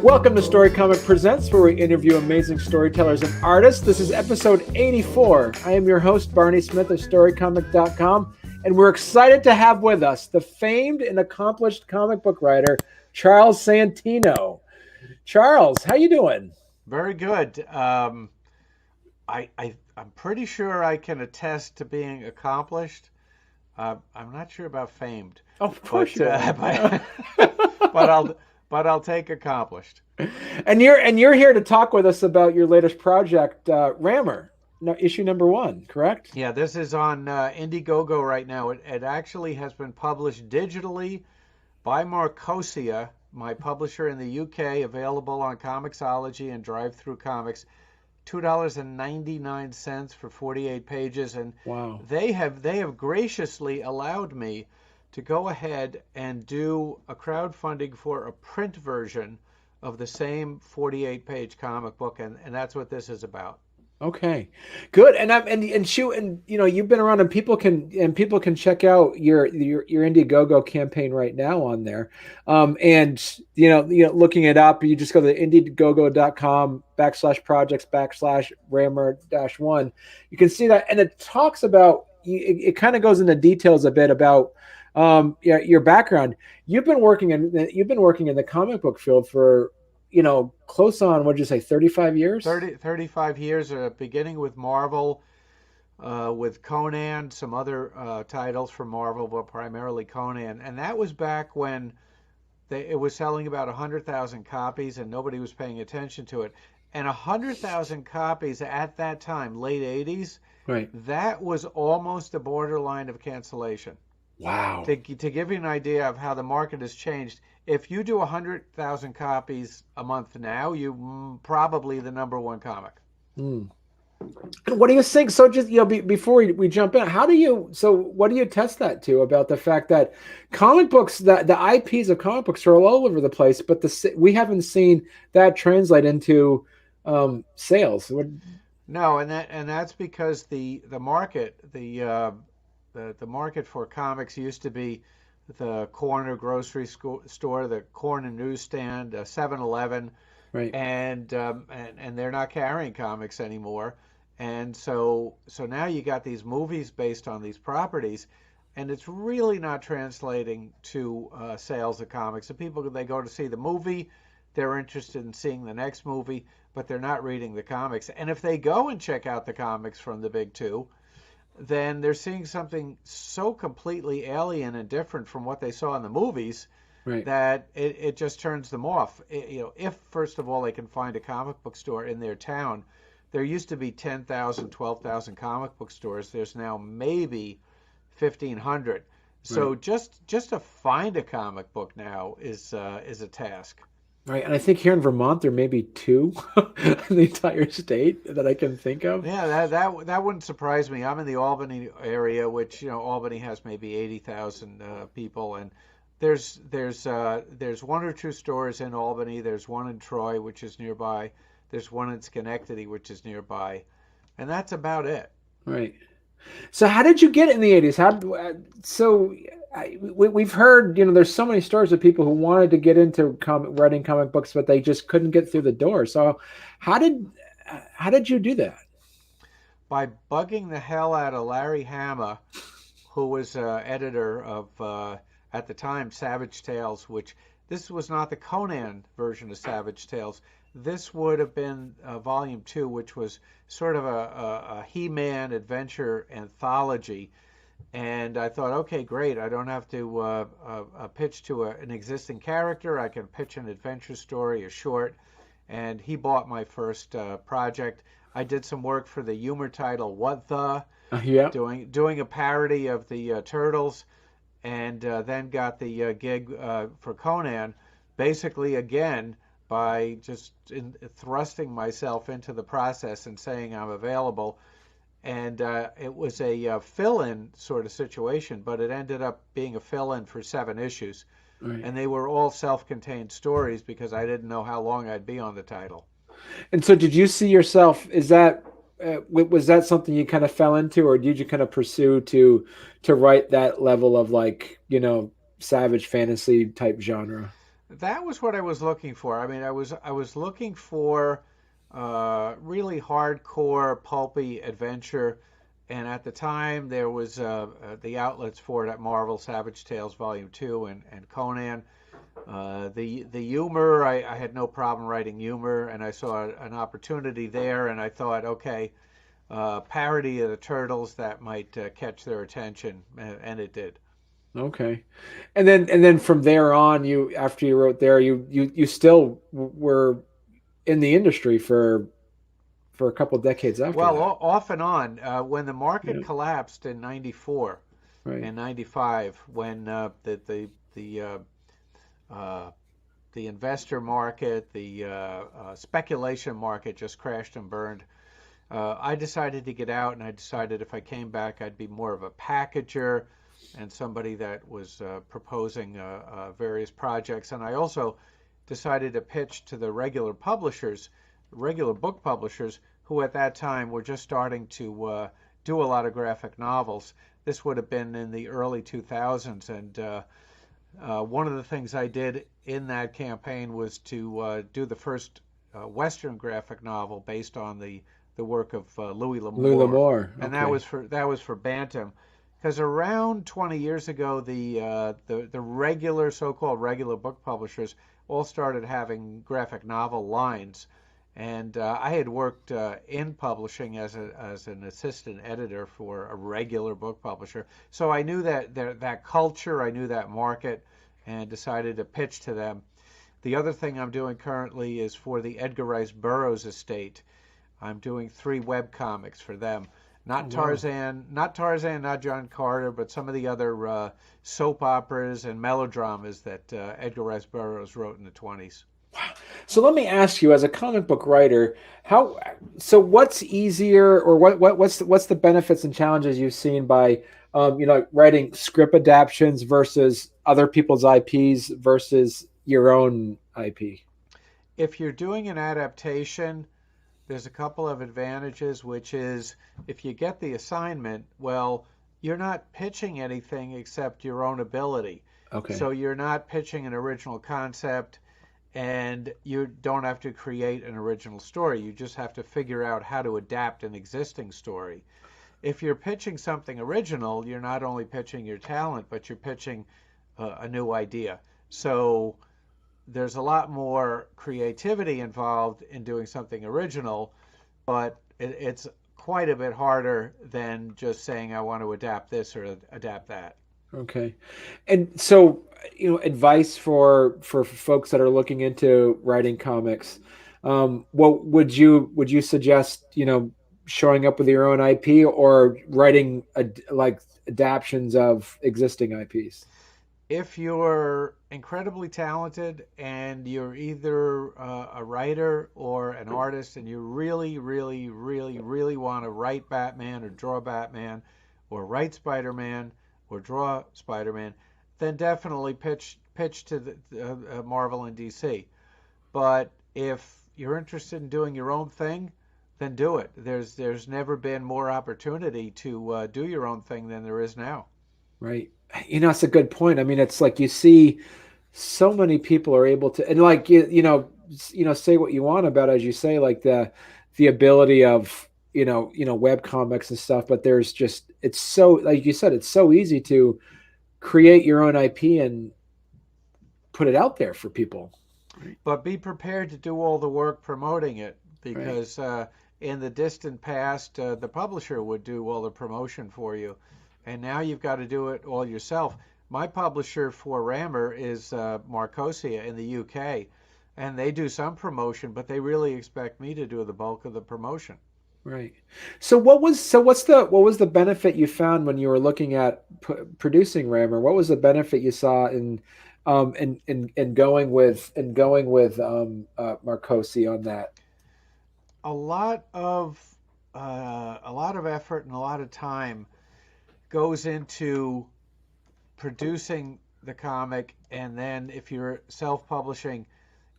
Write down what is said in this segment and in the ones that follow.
Welcome to Storycomic Presents, where we interview amazing storytellers and artists. This is episode 84. I am your host, Barney Smith of storycomic.com, and we're excited to have with us the famed and accomplished comic book writer, Charles Santino. Charles, how you doing? Very good. I'm pretty sure I can attest to being accomplished. I'm not sure about famed, Oh, of course but you are. but I'll take accomplished. And you're here to talk with us about your latest project, Rammur, no, issue number 1, correct? Yeah, this is on Indiegogo right now. It actually has been published digitally by Marcosia, my publisher in the UK, available on Comixology and Drive-Thru Comics. $2.99 for 48 pages, and Wow. they have graciously allowed me to go ahead and do a crowdfunding for a print version of the same 48-page comic book, and that's what this is about. Okay, good. And you've been around, and people can check out your Indiegogo campaign right now on there. Looking it up, you just go to indiegogo.com/projects/Rammur-1. You can see that, and it talks about it kind of goes into details a bit about your background. You've been working in the comic book field for close on, what'd you say, 35 years? 35 years, beginning with Marvel, with Conan, some other titles from Marvel, but primarily Conan. And that was back when it was selling about 100,000 copies and nobody was paying attention to it. And 100,000 copies at that time, late 80s, Right. that was almost a borderline of cancellation. Wow. To give you an idea of how the market has changed, if you do 100,000 copies a month now, you probably the number one comic. Mm. And what do you think? So just before we jump in, what do you test that to about the fact that comic books, that the IPs of comic books are all over the place, but we haven't seen that translate into sales. No, and that's because the market the market for comics used to be the corner grocery store, the corner newsstand, 7-Eleven, Right. and they're not carrying comics anymore. And so now you got these movies based on these properties, and it's really not translating to sales of comics. The people, they go to see the movie, they're interested in seeing the next movie, but they're not reading the comics. And if they go and check out the comics from the big two, then they're seeing something so completely alien and different from what they saw in the movies, Right. that it just turns them off. If first of all they can find a comic book store in their town, there used to be 10,000, 12,000 comic book stores. There's now maybe 1,500. So Right. just to find a comic book now is a task. Right. And I think here in Vermont there may be 2 in the entire state that I can think of. Yeah, that wouldn't surprise me. I'm in the Albany area, which Albany has maybe 80,000 people, and there's 1 or 2 stores in Albany. There's one in Troy, which is nearby. There's one in Schenectady, which is nearby, and that's about it. Right. So how did you get it in the 80s? We've heard, there's so many stories of people who wanted to get into writing comic books, but they just couldn't get through the door. So how did you do that? By bugging the hell out of Larry Hama, who was editor of at the time Savage Tales, which this was not the Conan version of Savage Tales. This would have been volume 2, which was sort of a He-Man adventure anthology. And I thought, okay, great. I don't have to pitch to an existing character. I can pitch an adventure story, a short. And he bought my first project. I did some work for the humor title What the, Yeah. doing a parody of the Turtles, and then got the gig for Conan, basically again by just thrusting myself into the process and saying I'm available. And it was a fill-in sort of situation, but it ended up being a fill-in for 7 issues. Right. And they were all self-contained stories because I didn't know how long I'd be on the title. And so did you see yourself, was that something you kind of fell into, or did you kind of pursue to write that level of savage fantasy type genre? That was what I was looking for. I mean, I was looking for really hardcore, pulpy adventure, and at the time there was the outlets for it at Marvel, Savage Tales Volume 2, and Conan. The humor, I had no problem writing humor, and I saw an opportunity there, and I thought, okay, parody of the Turtles that might catch their attention, and it did. Okay. And then from there on, you after you wrote there, you still were in the industry for a couple decades after Well, that. off and on. When the market Yeah. collapsed in '94 Right. and '95, when uh, the investor market, the speculation market just crashed and burned, I decided to get out, and I decided if I came back, I'd be more of a packager and somebody that was proposing various projects. And I also decided to pitch to the regular publishers, regular book publishers, who at that time were just starting to do a lot of graphic novels. This would have been in the early 2000s, and one of the things I did in that campaign was to do the first Western graphic novel based on the work of Louis Lou L'Amour, L'Amour. and Okay. that was for Bantam, because around 20 years ago, the regular so-called regular book publishers all started having graphic novel lines, and I had worked in publishing as an assistant editor for a regular book publisher, so I knew that culture, I knew that market, and decided to pitch to them. The other thing I'm doing currently is for the Edgar Rice Burroughs estate. I'm doing 3 web comics for them. Oh, Not wow. Tarzan, not Tarzan, not John Carter, but some of the other soap operas and melodramas that Edgar Rice Burroughs wrote in the 20s. So let me ask you, as a comic book writer, how so what's easier or what's the benefits and challenges you've seen by writing script adaptations versus other people's IPs versus your own IP? If you're doing an adaptation, there's a couple of advantages, which is if you get the assignment, well, you're not pitching anything except your own ability. Okay. So you're not pitching an original concept, and you don't have to create an original story. You just have to figure out how to adapt an existing story. If you're pitching something original, you're not only pitching your talent, but you're pitching a new idea. So there's a lot more creativity involved in doing something original, but it's quite a bit harder than just saying I want to adapt this or adapt that. Okay. And so, advice for folks that are looking into writing comics. What would you suggest, showing up with your own IP or writing like adaptions of existing IPs? If you're incredibly talented and you're either a writer or an artist and you really, really, really, really want to write Batman or draw Batman or write Spider-Man or draw Spider-Man, then definitely pitch to Marvel and DC. But if you're interested in doing your own thing, then do it. There's never been more opportunity to do your own thing than there is now. Right. It's a good point. I mean, it's like you see so many people are able to, and like say what you want about, as you say, like the ability of web comics and stuff, but there's just it's so, like you said, it's so easy to create your own IP and put it out there for people. Right. But be prepared to do all the work promoting it Right. because in the distant past, the publisher would do all the promotion for you. And now you've got to do it all yourself. My publisher for Rammur is Marcosia in the UK, and they do some promotion, but they really expect me to do the bulk of the promotion. Right. What was the benefit you found when you were looking at producing Rammer? What was the benefit you saw in going with Marcosi on that? A lot of effort and a lot of time goes into producing the comic, and then if you're self-publishing,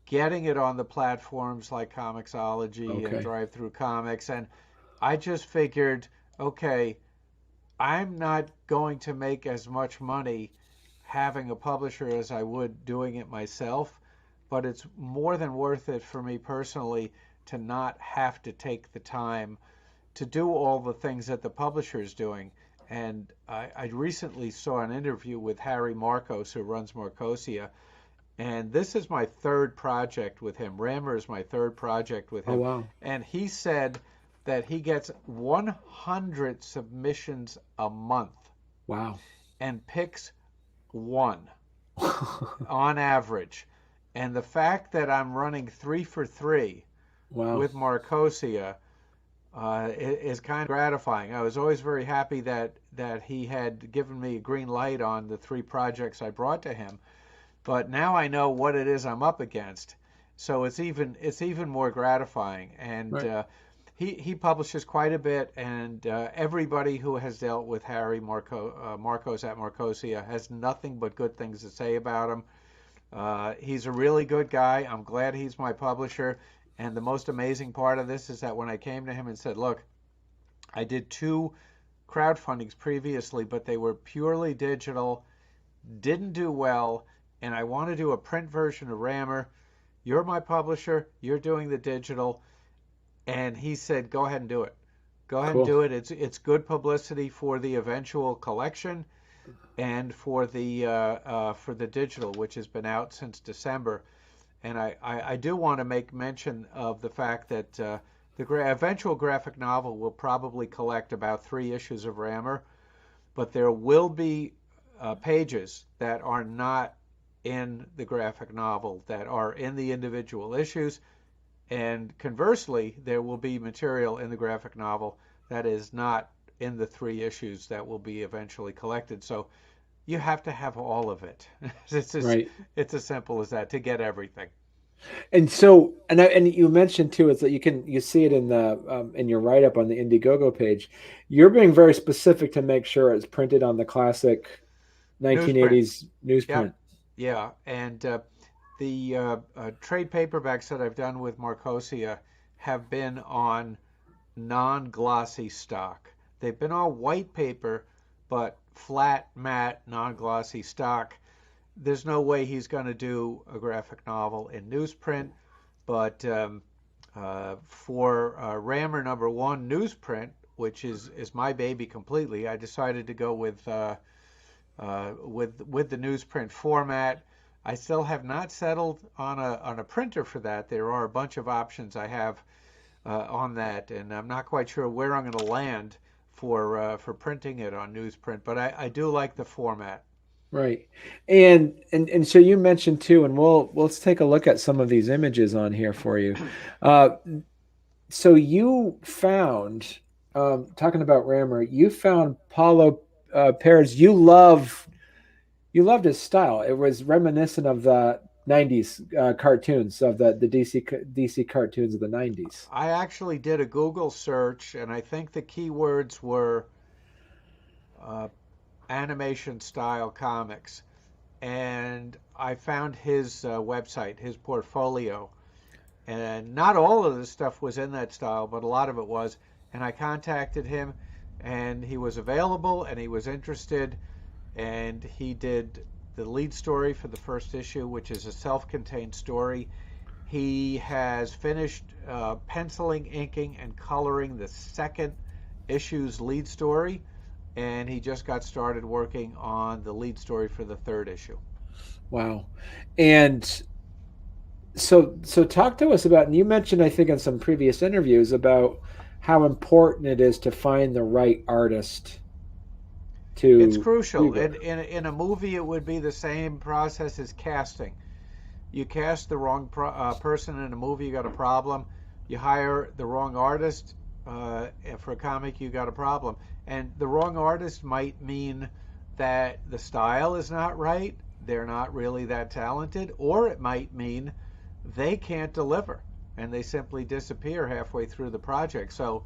getting it on the platforms like Comixology and Okay. Drive Through Comics. And I just figured, okay, I'm not going to make as much money having a publisher as I would doing it myself. but it's more than worth it for me personally to not have to take the time to do all the things that the publisher is doing. And I recently saw an interview with Harry Marcos, who runs Marcosia, and this is my third project with him. Rammur is my third project with Oh, him. wow. And he said that he gets 100 submissions a month Wow. and picks one on average. And the fact that I'm running 3 for 3 Wow. with Marcosia is kind of gratifying. I was always very happy that he had given me a green light on the 3 projects I brought to him. But now I know what it is I'm up against, so it's even more gratifying. And Right. he publishes quite a bit, and everybody who has dealt with Harry Marcos at Marcosia has nothing but good things to say about him. He's a really good guy. I'm glad he's my publisher. And the most amazing part of this is that when I came to him and said, look, I did 2 crowdfundings previously, but they were purely digital, didn't do well, and I want to do a print version of Rammur. You're my publisher. You're doing the digital. And he said, go ahead and do it. Go ahead and Cool. do it. It's good publicity for the eventual collection and for the digital, which has been out since December. And I do want to make mention of the fact that the eventual graphic novel will probably collect about 3 issues of Rammur, but there will be pages that are not in the graphic novel that are in the individual issues. And conversely, there will be material in the graphic novel that is not in the 3 issues that will be eventually collected. So you have to have all of it. Right. It's as simple as that to get everything. And so, and you mentioned too, it's that you see it in your write up on the Indiegogo page. You're being very specific to make sure it's printed on the classic Newsprint. 1980s newsprint. Yep. Yeah. And the trade paperbacks that I've done with Marcosia have been on non-glossy stock. They've been on white paper, but flat, matte, non-glossy stock. There's no way he's going to do a graphic novel in newsprint, but for Rammur #1 newsprint, which is my baby completely, I decided to go with the newsprint format. I still have not settled on a printer for that. There are a bunch of options I have on that, and I'm not quite sure where I'm going to land for printing it on newsprint. But I do like the format. Right. And so you mentioned too, and let's take a look at some of these images on here for you. Uh, so you found, talking about Rammur, you found Paulo Perez. You loved his style. It was reminiscent of the 90s cartoons, of the DC cartoons of the 90s. I actually did a Google search, and I think the keywords were uh, animation style comics. And I found his website, his portfolio. And not all of the stuff was in that style, but a lot of it was. And I contacted him, and he was available, and he was interested. And he did the lead story for the first issue, which is a self-contained story. He has finished penciling, inking, and coloring the second issue's lead story, and he just got started working on the lead story for the third issue. Wow. And so talk to us about, and you mentioned, I think, in some previous interviews about how important it is to find the right artist It's to do crucial. this. In a movie, it would be the same process as casting. You cast the wrong person in a movie, you got a problem. You hire the wrong artist for a comic, you got a problem. And the wrong artist might mean that the style is not right, they're not really that talented, or it might mean they can't deliver and they simply disappear halfway through the project. So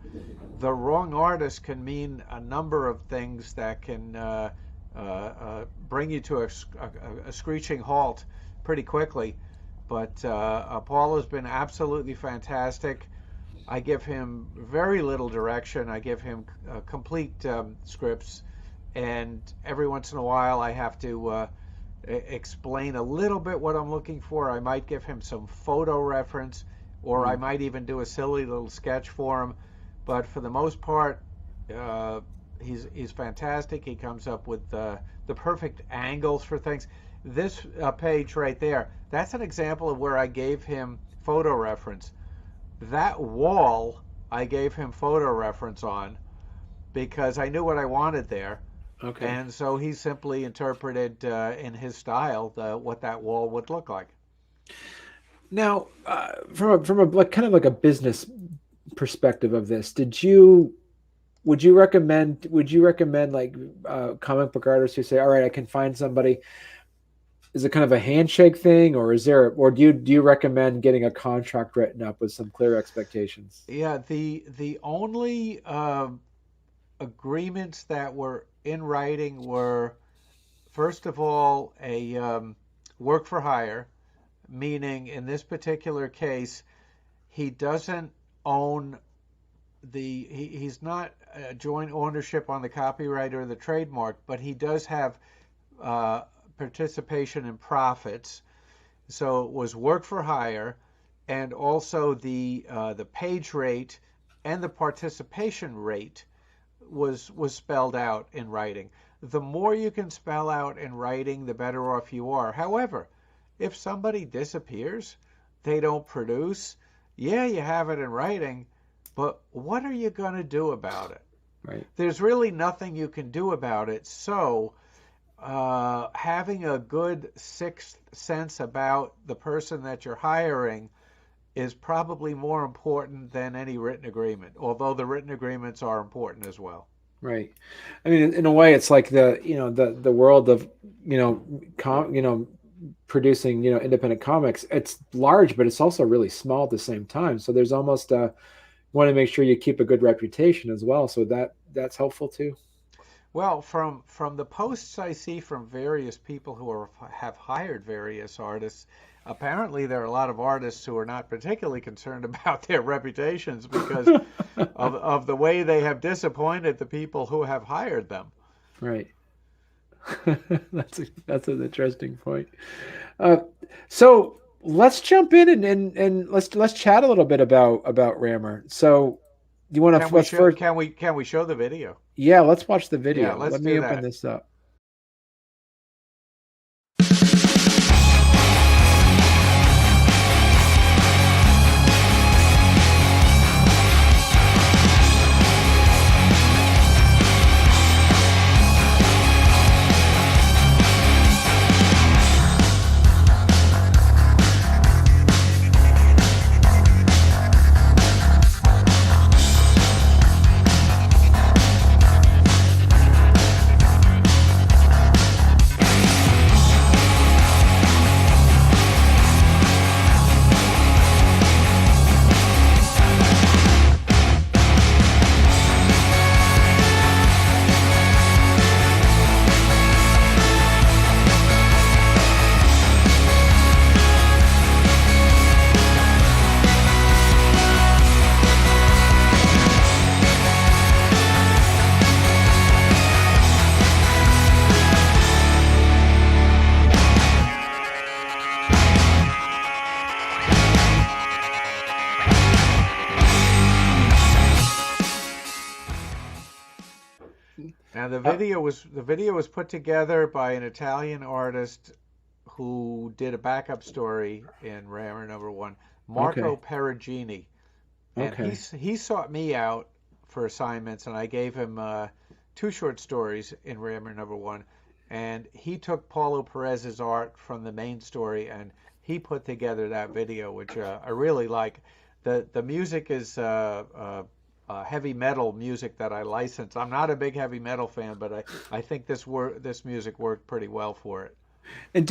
the wrong artist can mean a number of things that can bring you to a screeching halt pretty quickly. But Paul has been absolutely fantastic. I give him very little direction. I give him complete scripts, and every once in a while I have to explain a little bit what I'm looking for. I might give him some photo reference, or I might even do a silly little sketch for him. But for the most part, uh, he's fantastic. He comes up with the perfect angles for things. This page right there, that's an example of where I gave him photo reference. That wall I gave him photo reference on because I knew what I wanted there. Okay. And so he simply interpreted in his style what that wall would look like. Now, from a like kind of like a business perspective of this, would you recommend like comic book artists who say, all right, I can find somebody? Is it kind of a handshake thing, or do you recommend getting a contract written up with some clear expectations? Yeah, the only agreements that were in writing were, first of all, a work for hire, meaning in this particular case, he doesn't own he's not joint ownership on the copyright or the trademark, but he does have uh, participation in profits. So it was work for hire, and also the page rate and the participation rate was spelled out in writing. The more you can spell out in writing, the better off you are. However, if somebody disappears, they don't produce, yeah, you have it in writing, but what are you going to do about it? Right. There's really nothing you can do about it. So, having a good sixth sense about the person that you're hiring is probably more important than any written agreement, although the written agreements are important as well. Right. I mean, in a way, it's like the world of you know producing independent comics. It's large, but it's also really small at the same time. So there's almost want to make sure you keep a good reputation as well. So that's helpful too. Well, from the posts I see from various people have hired various artists, apparently there are a lot of artists who are not particularly concerned about their reputations because of the way they have disappointed the people who have hired them. Right. That's an interesting point. Uh, so let's jump in and let's chat a little bit about Rammur. So do you want to let's first? Can we show the video? Yeah, let's watch the Yeah, video. let's Let me do open that. this up. Now Uh, the video was put together by an Italian artist who did a backup story in Rammur #1, Marco okay. Perugini, and Okay. he sought me out for assignments, and I gave him two short stories in Rammur #1, and he took Paulo Perez's art from the main story, and he put together that video, which I really like. The music is heavy metal music that I license. I'm not a big heavy metal fan, but I think this music worked pretty well for it. And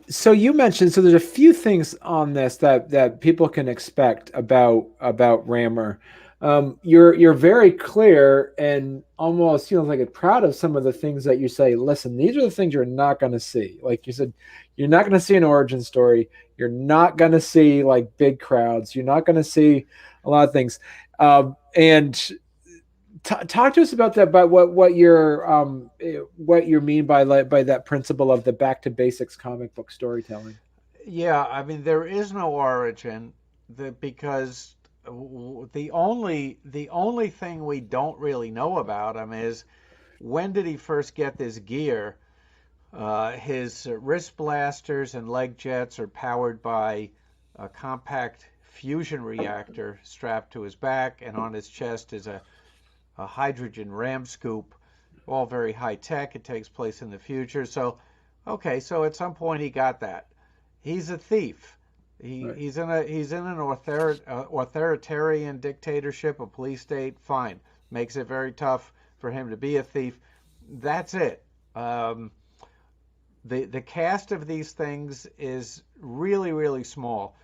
so you mentioned, so there's a few things on this that people can expect about Rammer. You're very clear and almost like proud of some of the things that you say. Listen, these are the things you're not going to see. Like you said, you're not going to see an origin story. You're not going to see like big crowds. You're not going to see a lot of things. And Talk to us about that. About what you mean by by that principle of the back to basics comic book storytelling. Yeah, I mean there is no origin, because the only thing we don't really know about him is when did he first get this gear. His wrist blasters and leg jets are powered by a compact fusion reactor strapped to his back, and on his chest is a hydrogen ram scoop, all very high tech. It takes place in the future. So, okay, so at some point he got that. He's a thief. Right. He's in an authoritarian dictatorship, a police state. Fine, makes it very tough for him to be a thief. That's it. The cast of these things is really really small.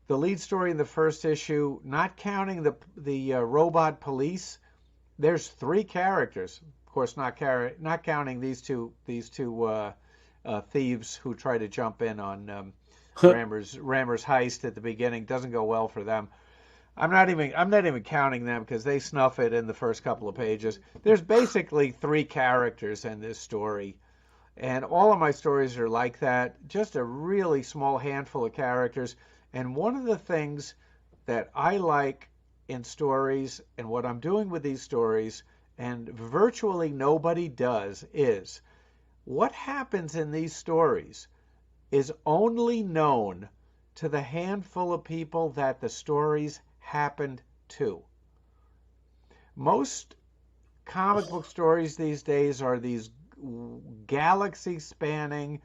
The lead story in the first issue, not counting the robot police, there's three characters. Of course, not counting these two thieves who try to jump in on Rammur's heist at the beginning. Doesn't go well for them. I'm not even counting them because they snuff it in the first couple of pages. There's basically three characters in this story. And all of my stories are like that, just a really small handful of characters. And one of the things that I like in stories, and what I'm doing with these stories, and virtually nobody does, is what happens in these stories is only known to the handful of people that the stories happened to. Most comic book stories these days are these galaxy spanning,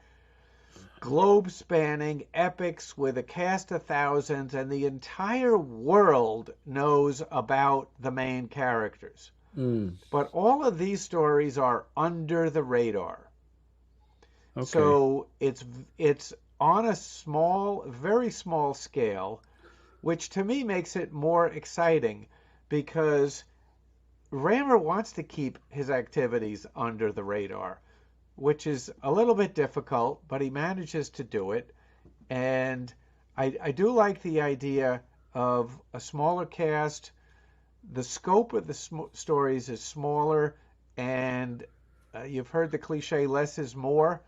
globe spanning epics with a cast of thousands, and the entire world knows about the main characters. Mm. But all of these stories are under the radar. Okay. So it's on a very small scale, which to me makes it more exciting because Rammur wants to keep his activities under the radar, which is a little bit difficult, but he manages to do it. And I do like the idea of a smaller cast. The scope of the stories is smaller, and you've heard the cliche, less is more.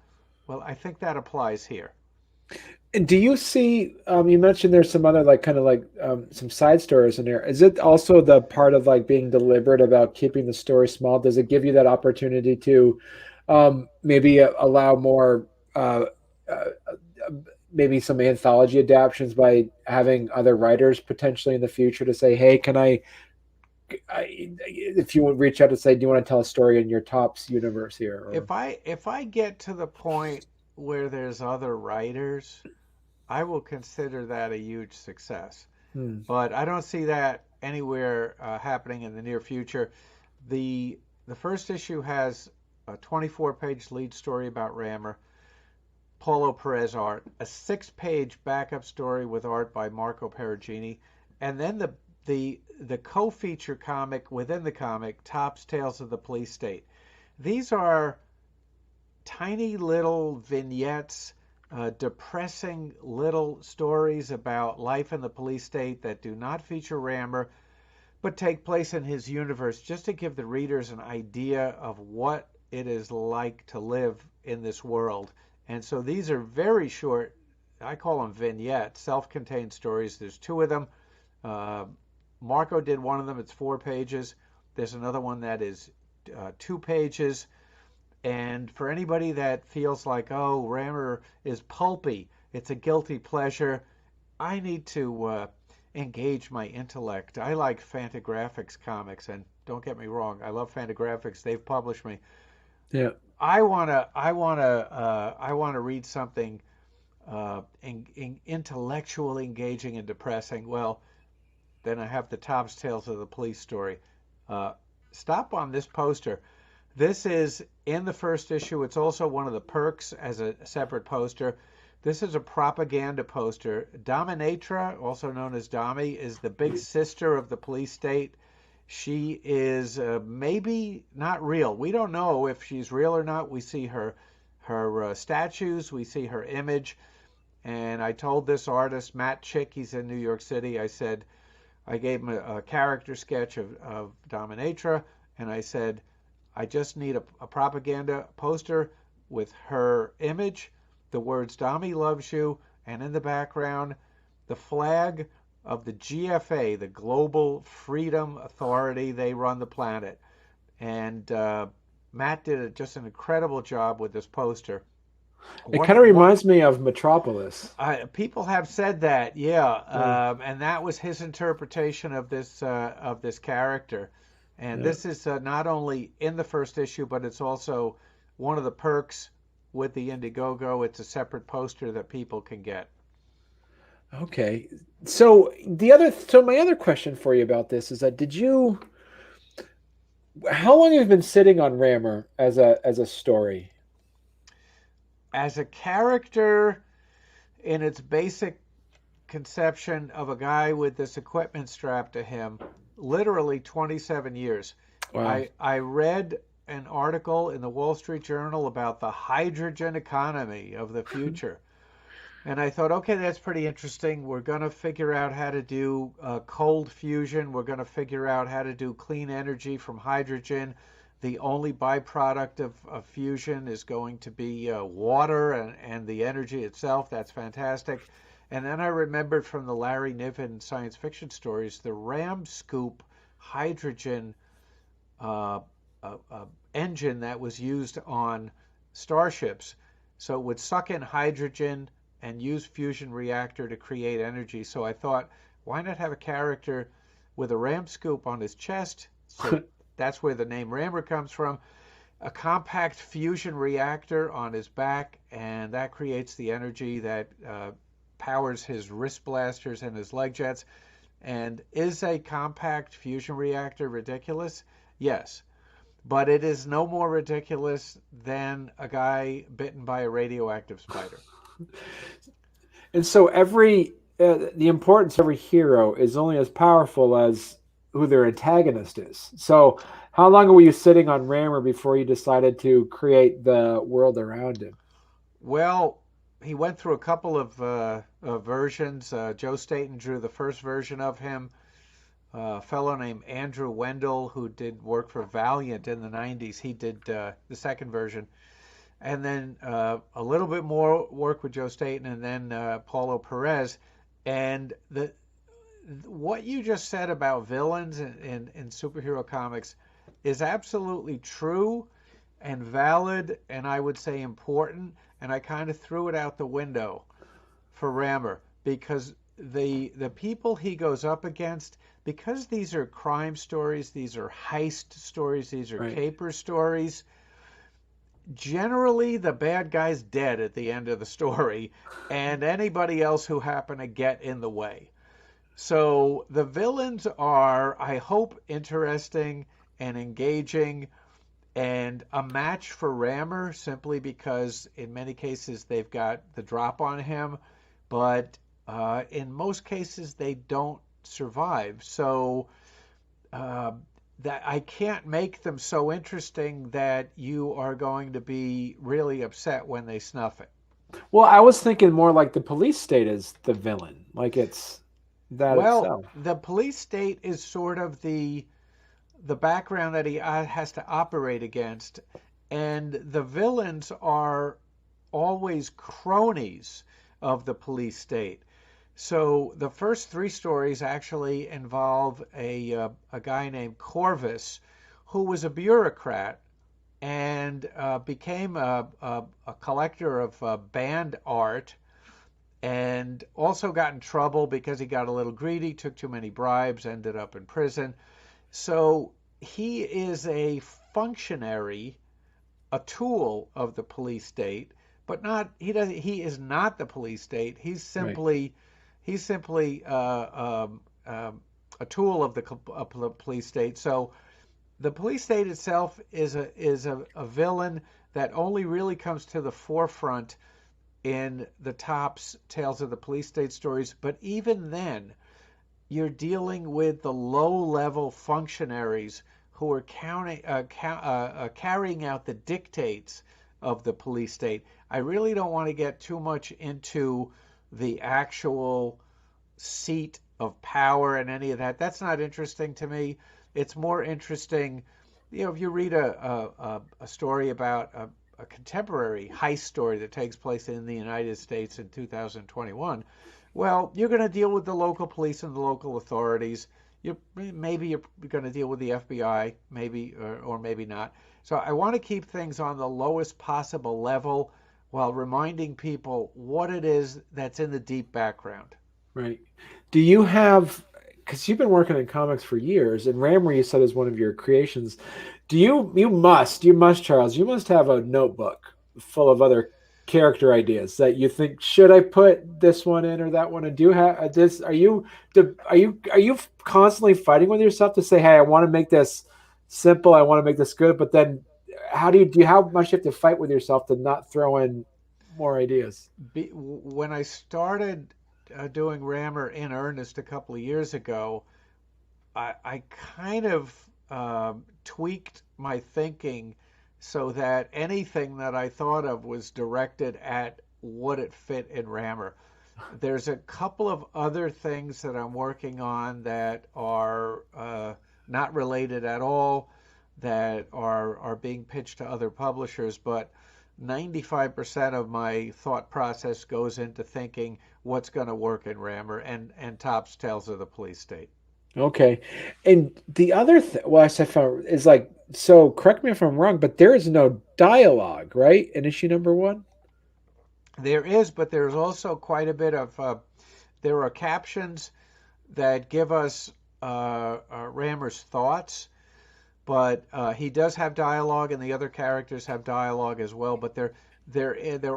Well, I think that applies here. And do you see? You mentioned there's some other like kind of like some side stories in there. Is it also the part of like being deliberate about keeping the story small? Does it give you that opportunity to maybe allow more, uh, maybe some anthology adaptions by having other writers potentially in the future to say, "Hey, can if you would reach out to say, do you want to tell a story in your Tops universe here?" Or If I get to the point where there's other writers, I will consider that a huge success. hmm. But I don't see that anywhere happening in the near future. The the first issue has a 24-page lead story about Rammur, Paulo Perez art, a 6-page backup story with art by Marco Perugini, and then the co-feature comic within the comic, Tops Tales of the Police State. These are tiny little vignettes, depressing little stories about life in the police state that do not feature Rammur, but take place in his universe, just to give the readers an idea of what it is like to live in this world. And so these are very short, I call them vignettes, self-contained stories. There's 2 of them. Marco did one of them, it's 4 pages. There's another one that is 2 pages. And for anybody that feels like, oh, Rammur is pulpy, it's a guilty pleasure, I need to engage my intellect. I like Fantagraphics comics, and don't get me wrong, I love Fantagraphics. They've published me. Yeah. I wanna read something intellectually engaging and depressing. Well, then I have the Tops Tales of the Police story. Stop on this poster. This is in the first issue. It's also one of the perks as a separate poster. This is a propaganda poster. Dominatra, also known as Dami, is the big sister of the police state. She is maybe not real. We don't know if she's real or not. We see her statues. We see her image. And I told this artist, Matt Chick, he's in New York City, I said, I gave him a character sketch of Dominatrix, and I said, I just need a propaganda poster with her image, the words Dami loves you, and in the background, the flag of the GFA, the Global Freedom Authority. They run the planet. And Matt did just an incredible job with this poster. It kind of reminds me of Metropolis. People have said that, yeah, Yeah. and that was his interpretation of this character. And Yeah. this is not only in the first issue, but it's also one of the perks with the Indiegogo. It's a separate poster that people can get. Okay. So my other question for you about this is that how long have you been sitting on Rammur as a story? As a character in its basic conception of a guy with this equipment strapped to him, literally 27 years. Wow. I read an article in the Wall Street Journal about the hydrogen economy of the future. And I thought, okay, that's pretty interesting. We're going to figure out how to do cold fusion. We're going to figure out how to do clean energy from hydrogen. The only byproduct of fusion is going to be water and the energy itself. That's fantastic. And then I remembered from the Larry Niven science fiction stories the ram scoop hydrogen uh, engine that was used on starships. So it would suck in hydrogen and use fusion reactor to create energy. So I thought, why not have a character with a ram scoop on his chest? So that's where the name Rammur comes from. A compact fusion reactor on his back, and that creates the energy that powers his wrist blasters and his leg jets. And is a compact fusion reactor ridiculous? Yes. But it is no more ridiculous than a guy bitten by a radioactive spider. And so the importance of every hero is only as powerful as who their antagonist is. So how long were you sitting on Rammur before you decided to create the world around him? Well, he went through a couple of versions. Joe Staton drew the first version of him. A fellow named Andrew Wendell, who did work for Valiant in the 90s, he did the second version. And then a little bit more work with Joe Staton, and then Paulo Perez. And what you just said about villains in superhero comics is absolutely true and valid, and I would say important. And I kind of threw it out the window for Rammur because the people he goes up against, because these are crime stories, these are heist stories, these are Right. caper stories. Generally, the bad guy's dead at the end of the story, and anybody else who happened to get in the way. So the villains are, I hope, interesting and engaging and a match for Rammur simply because in many cases they've got the drop on him, but in most cases they don't survive. So that I can't make them so interesting that you are going to be really upset when they snuff it. Well, I was thinking more like the police state is the villain, like it's that Well, itself. the police state is sort of the background that he has to operate against, and the villains are always cronies of the police state. So the first three stories actually involve a guy named Corvus, who was a bureaucrat and became a collector of band art, and also got in trouble because he got a little greedy, took too many bribes, ended up in prison. So he is a functionary, a tool of the police state, but not he is not the police state. Right. He's simply a tool of the police state. So the police state itself is a villain that only really comes to the forefront in the Topps Tales of the Police State stories. But even then, you're dealing with the low-level functionaries who are carrying out the dictates of the police state. I really don't want to get too much into the actual seat of power and any of that. That's not interesting to me. It's more interesting, if you read a story about a contemporary heist story that takes place in the United States in 2021, well, you're going to deal with the local police and the local authorities. Maybe you're going to deal with the FBI, maybe or maybe not. So I want to keep things on the lowest possible level while reminding people what it is that's in the deep background. Right. Do you have, because you've been working in comics for years, and Rammur you said is one of your creations. You must, Charles, you must have a notebook full of other character ideas that you think, should I put this one in or that one? And do you have this? Are you constantly fighting with yourself to say, hey, I want to make this simple, I want to make this good, but then how much you have to fight with yourself to not throw in more ideas? When I started doing Rammur in earnest a couple of years ago, I kind of tweaked my thinking so that anything that I thought of was directed at what it fit in Rammur. There's a couple of other things that I'm working on that are not related at all, that are being pitched to other publishers, but 95% of my thought process goes into thinking what's going to work in Rammur and tops Tales of the Police State. Okay. And the other well, I found is like, so correct me if I'm wrong, but there is no dialogue, right? In issue number one? There is, but there's also quite a bit of, there are captions that give us Rammur's thoughts, but he does have dialogue, and the other characters have dialogue as well. But there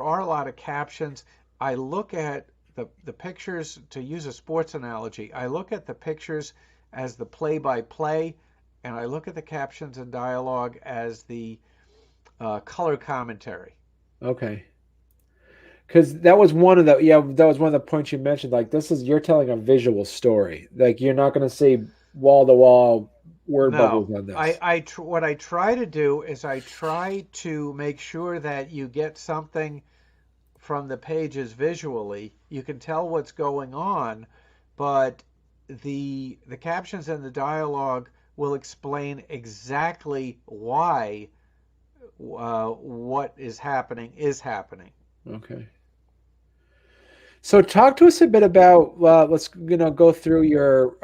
are a lot of captions. I look at the pictures, to use a sports analogy. I look at the pictures as the play-by-play, and I look at the captions and dialogue as the color commentary. Okay. Because that was one of the that was one of the points you mentioned. Like, you're telling a visual story. Like, you're not going to see wall to wall word No, bubbles on this. what I try to do is I try to make sure that you get something from the pages visually. You can tell what's going on, but the captions and the dialogue will explain exactly why what is happening is happening. Okay. So talk to us a bit about let's go through your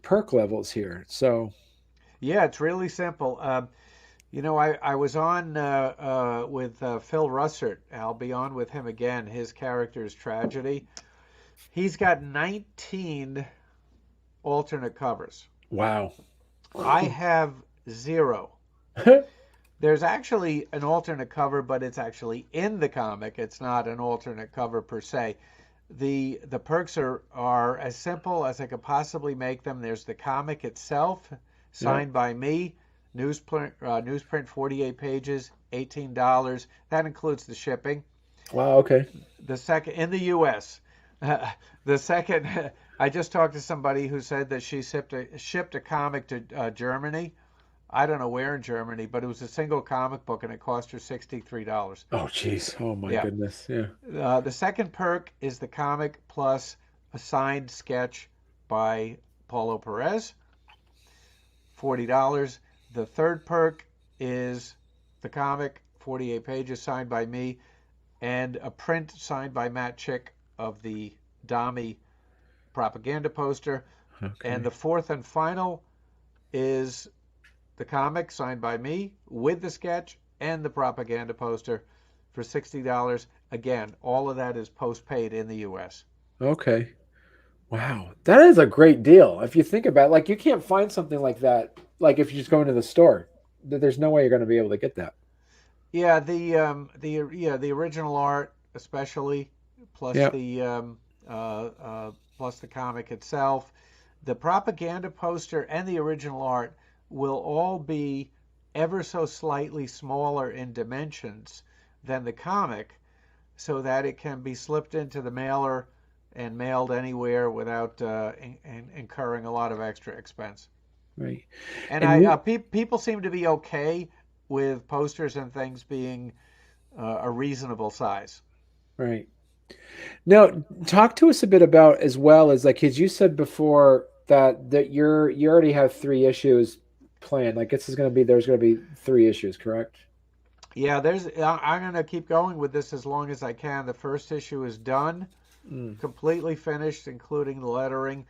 perk levels here. So Yeah, it's really simple. I was on with Phil Russert. I'll be on with him again. His character's tragedy. He's got 19 alternate covers. wow. I have 0. There's actually an alternate cover, but it's actually in the comic. It's not an alternate cover per se. The perks are as simple as I could possibly make them. There's the comic itself, signed by me, newsprint 48 pages, $18. That includes the shipping. Wow. Okay. The second in the U.S. The second, I just talked to somebody who said that she shipped a comic to Germany. I don't know where in Germany, but it was a single comic book and it cost her $63. Oh, jeez. Oh my Yeah. goodness. Yeah. The second perk is the comic plus a signed sketch by Paulo Perez, $40. The third perk is the comic, 48 pages, signed by me, and a print signed by Matt Chick of the Dami propaganda poster. Okay. And the fourth and final is the comic signed by me with the sketch and the propaganda poster for $60. Again, all of that is post-paid in the U.S. Okay. Wow. That is a great deal. If you think about it, like, you can't find something like that, like, if you just go into the store. There's no way you're going to be able to get that. Yeah, the original art especially, plus Yeah. plus the comic itself, the propaganda poster and the original art will all be ever so slightly smaller in dimensions than the comic, so that it can be slipped into the mailer and mailed anywhere without incurring a lot of extra expense. Right. And And we people seem to be okay with posters and things being a reasonable size. right. Now, talk to us a bit about as well as like, as you said before that you already have 3 issues planned. Like this is going to be there's going to be 3 issues, correct? Yeah, I'm going to keep going with this as long as I can. The first issue is done, Mm, completely finished, including the lettering.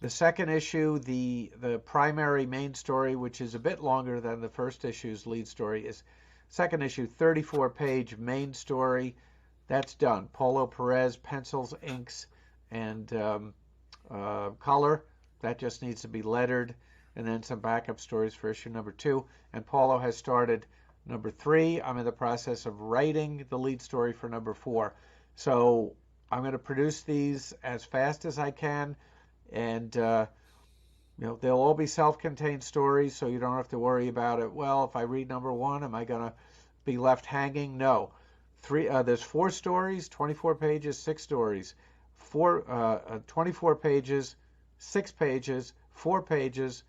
The second issue, the primary main story, which is a bit longer than the first issue's lead story, is second issue, 34-page main story. That's done. Paulo Perez, pencils, inks, and color. That just needs to be lettered, and then some backup stories for issue number 2. And Paulo has started number 3. I'm in the process of writing the lead story for number 4. So I'm going to produce these as fast as I can, and they'll all be self-contained stories, so you don't have to worry about it. Well, if I read number 1, am I going to be left hanging? No. There's 4 stories, 24 pages, 6 stories. 24 pages, 6 pages, 4 pages,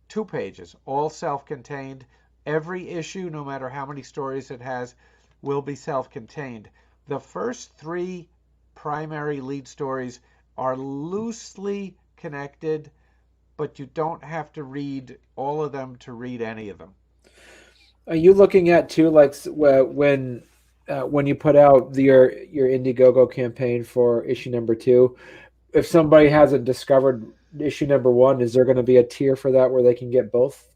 2 pages, all self-contained. Every issue, no matter how many stories it has, will be self-contained. The first 3 primary lead stories are loosely connected, but you don't have to read all of them to read any of them. are you looking at too, like when you put out your Indiegogo campaign for issue number 2? If somebody hasn't discovered issue number 1, is there going to be a tier for that where they can get both?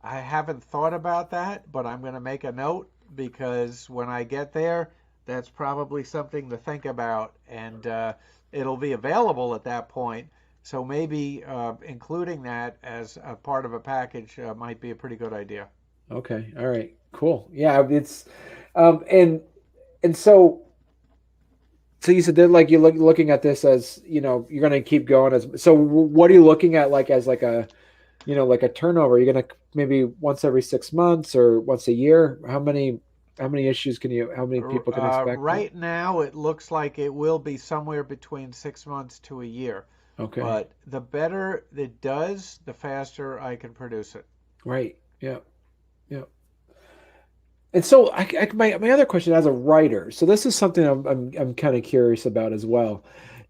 I haven't thought about that, but I'm going to make a note because when I get there, that's probably something to think about, and it'll be available at that point. So maybe including that as a part of a package might be a pretty good idea. Okay, all right, cool. Yeah, it's um, and and so you said that like you're looking at this as you're going to keep going as so. What are you looking at like as like a like a turnover? You're going to maybe once every 6 months or once a year? How many issues can you? How many people can expect it? Right now, it looks like it will be somewhere between 6 months to a year. Okay, But the better it does, the faster I can produce it. right. Yeah, yeah. And so, my other question as a writer. So this is something I'm kind of curious about as well.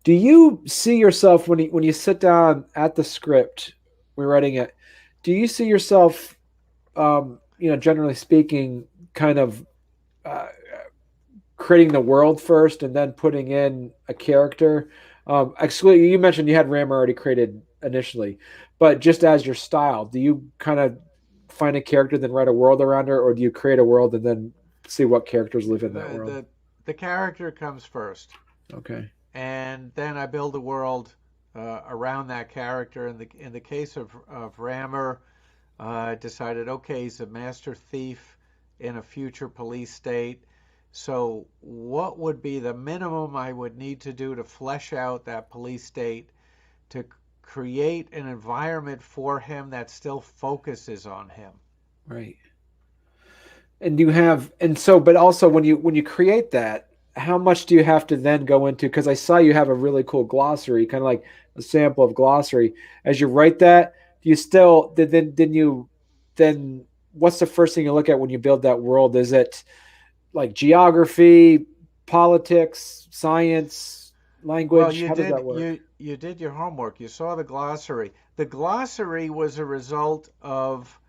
Do you see yourself when you sit down at the script, we're writing it? Do you see yourself, generally speaking, kind of uh, creating the world first and then putting in a character? Actually, you mentioned you had Rammur already created initially, but just as your style, do you kind of find a character, then write a world around her, or do you create a world and then see what characters live in that The world? the the character comes first, Okay. and then I build a world around that character. In the case of Rammur, I decided, okay, he's a master thief in a future police state. So, what would be the minimum I would need to do to flesh out that police state to create an environment for him that still focuses on him? Right. And you have and so but also when you create that, how much do you have to then go into, because I saw you have a really cool glossary, kind of like a sample of glossary. As you write that, do you still then you then what's the first thing you look at when you build that world? Is it like geography, politics, science, Well, language? How does that work? you did your homework. You saw the glossary. The glossary was a result of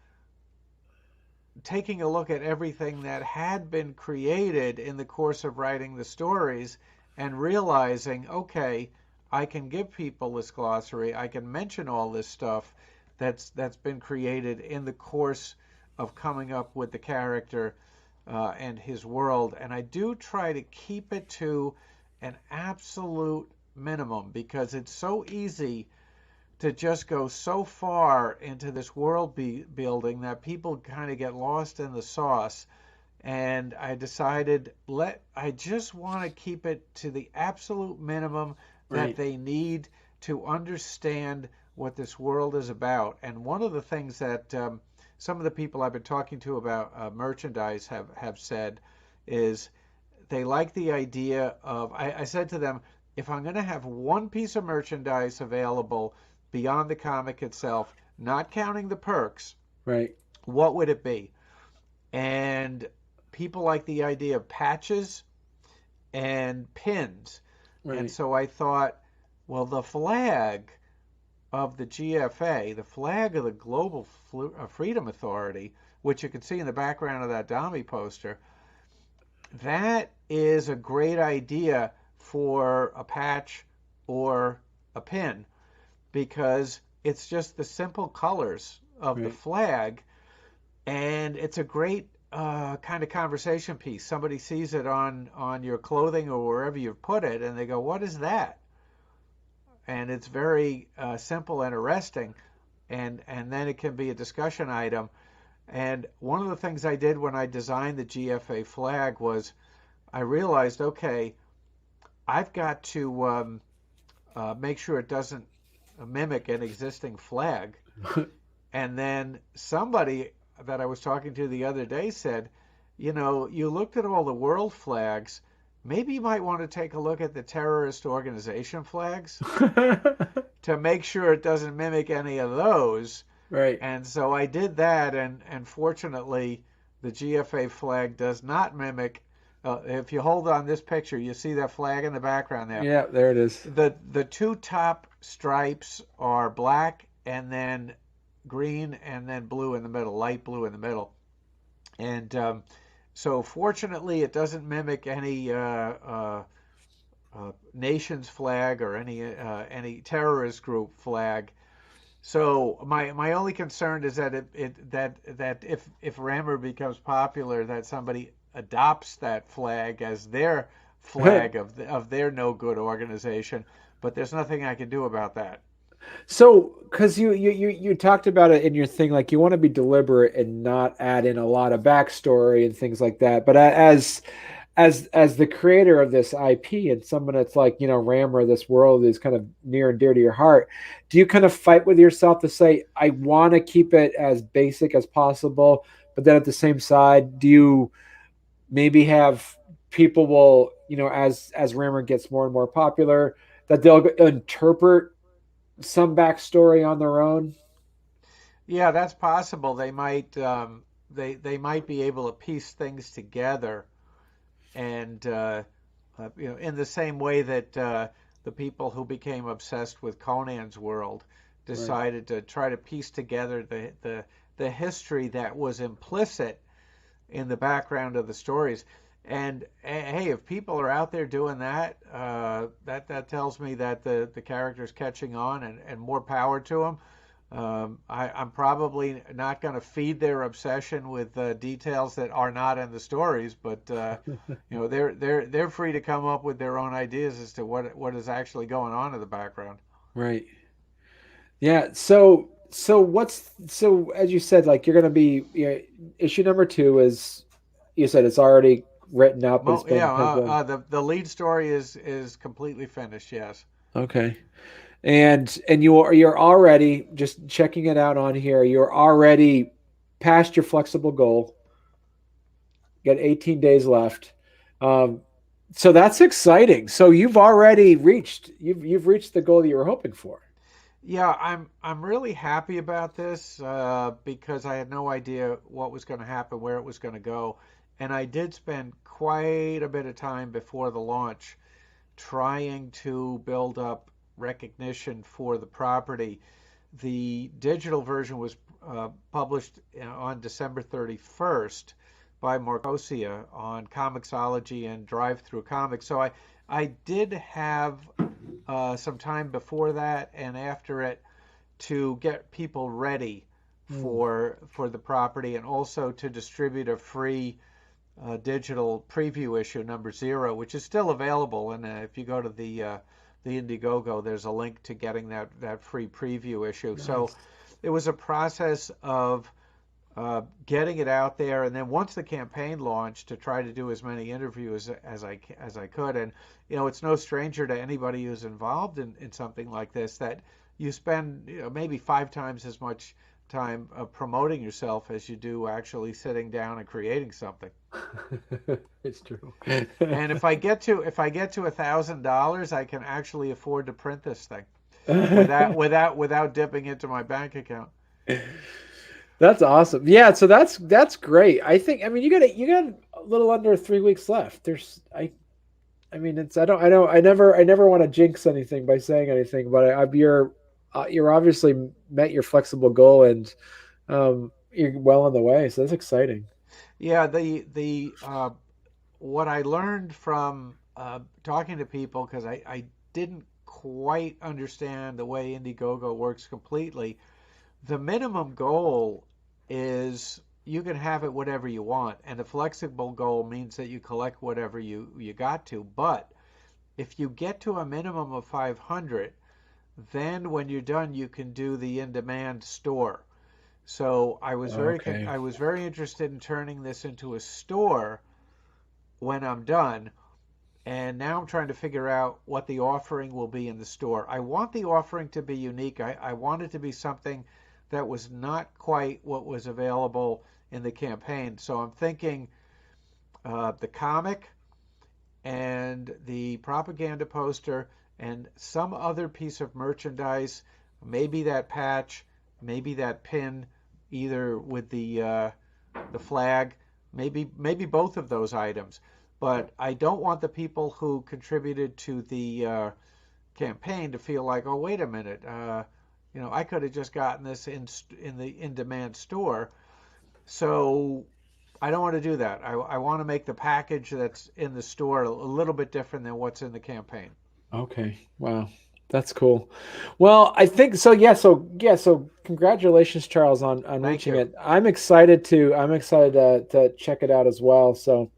taking a look at everything that had been created in the course of writing the stories and realizing, okay, I can give people this glossary. I can mention all this stuff that's been created in the course of coming up with the character and his world. And I do try to keep it to an absolute minimum because it's so easy to just go so far into this world building that people kind of get lost in the sauce. And I decided I just want to keep it to the absolute minimum that Right. they need to understand what this world is about. And one of the things that some of the people I've been talking to about merchandise have said is they like the idea of, I said to them, if I'm going to have one piece of merchandise available beyond the comic itself, not counting the perks, Right. what would it be? And people like the idea of patches and pins. And Right. so I thought, well, the flag of the GFA, the flag of the Global Freedom Authority, which you can see in the background of that Dami poster, that is a great idea for a patch or a pin because it's just the simple colors of the Right. flag, and it's a great kind of conversation piece. Somebody sees it on your clothing or wherever you've put it, and they go, "What is that?" And it's very simple and arresting, and then it can be a discussion item. And one of the things I did when I designed the GFA flag was I realized, okay, I've got to make sure it doesn't mimic an existing flag. And then somebody that I was talking to the other day said, you know, you looked at all the world flags. Maybe you might want to take a look at the terrorist organization flags to make sure it doesn't mimic any of those. Right. And so I did that, and fortunately, the GFA flag does not mimic. If you hold on this picture, you see that flag in the background there. Yeah, there it is. The two top stripes are black and then green and then blue in the middle, light blue in the middle. And so fortunately, it doesn't mimic any nation's flag or any terrorist group flag. So my only concern is that that if Rammur becomes popular, that somebody adopts that flag as their flag of their no good organization. But there's nothing I can do about that. So, because you talked about it in your thing, like you want to be deliberate and not add in a lot of backstory and things like that. But as the creator of this IP and someone that's like, you know, Rammer, this world is kind of near and dear to your heart. Do you kind of fight with yourself to say, I want to keep it as basic as possible, but then at the same side, do you maybe have people will, you know, as Rammer gets more and more popular, that they'll interpret some backstory on their own? Yeah, that's possible. They might be able to piece things together, and you know, in the same way that the people who became obsessed with Conan's world Right. decided to try to piece together the history that was implicit in the background of the stories. And hey, if people are out there doing that, that tells me that the character's catching on, and more power to them. I'm probably not going to feed their obsession with details that are not in the stories, but you know, they're free to come up with their own ideas as to what is actually going on in the background. Right. Yeah. So as you said, like you're gonna be, you know, issue number two is, you said it's already written up, it's been Yeah, kind of the lead story is completely finished. Yes. okay. And you're already just checking it out on here. You're already past your flexible goal. You got 18 days left. Um, so that's exciting. So you've reached the goal that you were hoping for. Yeah, I'm really happy about this because I had no idea what was going to happen, where it was going to go, and I did spend quite a bit of time before the launch trying to build up recognition for the property. The digital version was published on December 31st by Marcosia on Comixology and Drive Through Comics. So I did have some time before that and after it to get people ready Hmm. for the property, and also to distribute a free digital preview issue number 0, which is still available. And if you go to the Indiegogo, there's a link to getting that free preview issue. So Nice. it was a process of getting it out there, and then once the campaign launched, to try to do as many interviews as I could. And you know, it's no stranger to anybody who's involved in something like this that you spend, you know, maybe 5 times as much time promoting yourself as you do actually sitting down and creating something. It's true. And if I get to $1,000, I can actually afford to print this thing without dipping into my bank account. That's awesome. Yeah, so that's great. I think, I mean, you got a little under 3 weeks left. There's I I mean, I never want to jinx anything by saying anything, but you're obviously met your flexible goal, and you're well on the way. So that's exciting. Yeah, the what I learned from talking to people, because I didn't quite understand the way Indiegogo works completely. The minimum goal is you can have it whatever you want, and the flexible goal means that you collect whatever you got to. But if you get to a minimum of 500, then when you're done, you can do the in-demand store. So Okay. I was very interested in turning this into a store when I'm done. And now I'm trying to figure out what the offering will be in the store. I want the offering to be unique. I want it to be something that was not quite what was available in the campaign. So I'm thinking the comic and the propaganda poster and some other piece of merchandise, maybe that patch, maybe that pin, either with the flag, maybe both of those items. But I don't want the people who contributed to the campaign to feel like, oh, wait a minute, I could have just gotten this in the in-demand store. So I don't want to do that. I want to make the package that's in the store a little bit different than what's in the campaign. Okay. Wow. That's cool. Well, I think so. Yeah. So congratulations, Charles, on Thank reaching you. it. I'm excited to check it out as well. So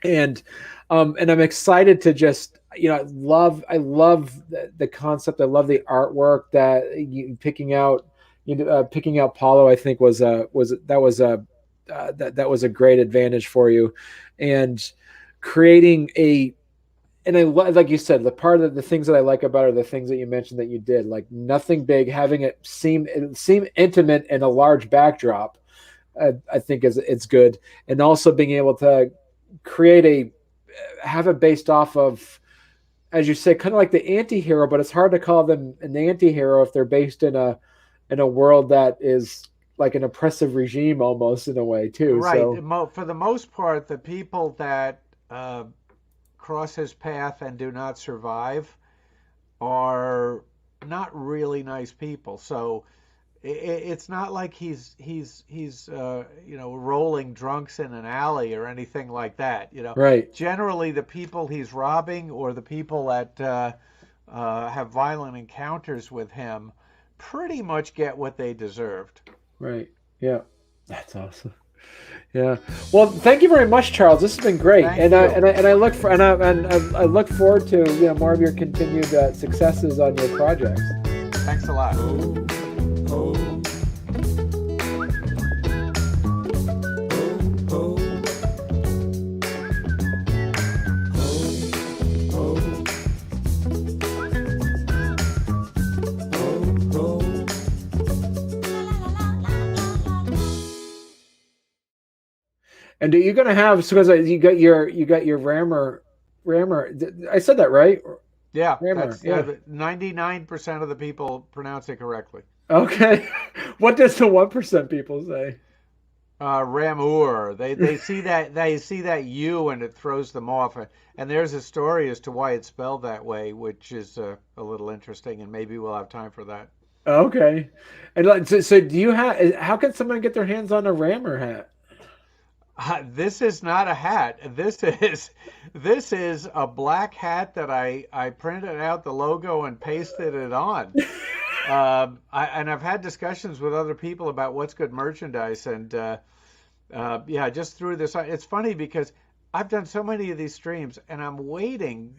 and and I'm excited to just I love the concept. I love the artwork that you picking out Paulo. I think was a great advantage for you, and creating a and like you said, the part of the things that I like about it are the things that you mentioned that you did, like nothing big, having it seem intimate in a large backdrop. I think is it's good, and also being able to create a have it based off of, as you say, kind of like the anti-hero, but it's hard to call them an anti-hero if they're based in a world that is like an oppressive regime almost in a way too. Right. So For the most part, the people that uh, cross his path and do not survive are not really nice people. So it's not like he's rolling drunks in an alley or anything like that. right, Generally the people he's robbing or the people that have violent encounters with him pretty much get what they deserved. right, yeah, that's awesome. Yeah. Well, thank you very much, Charles. This has been great, Thank you. and I look for and I look forward to more of your continued successes on your projects. Thanks a lot. And are you going to have because you got your Rammur? I said that right? Yeah, Rammur. that's Yeah. 99% of the people pronounce it correctly. Okay. What does the 1% people say? Rammur. They see that U and it throws them off. And there's a story as to why it's spelled that way, which is a little interesting, and maybe we'll have time for that. Okay. And so do you have? How can someone get their hands on a Rammur hat? This is not a hat. This is a black hat that I printed out the logo and pasted it on. And I've had discussions with other people about what's good merchandise, and yeah, I just threw this on. It's funny because I've done so many of these streams, and I'm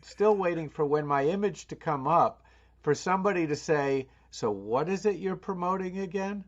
still waiting for when my image to come up for somebody to say, "So what is it you're promoting again?"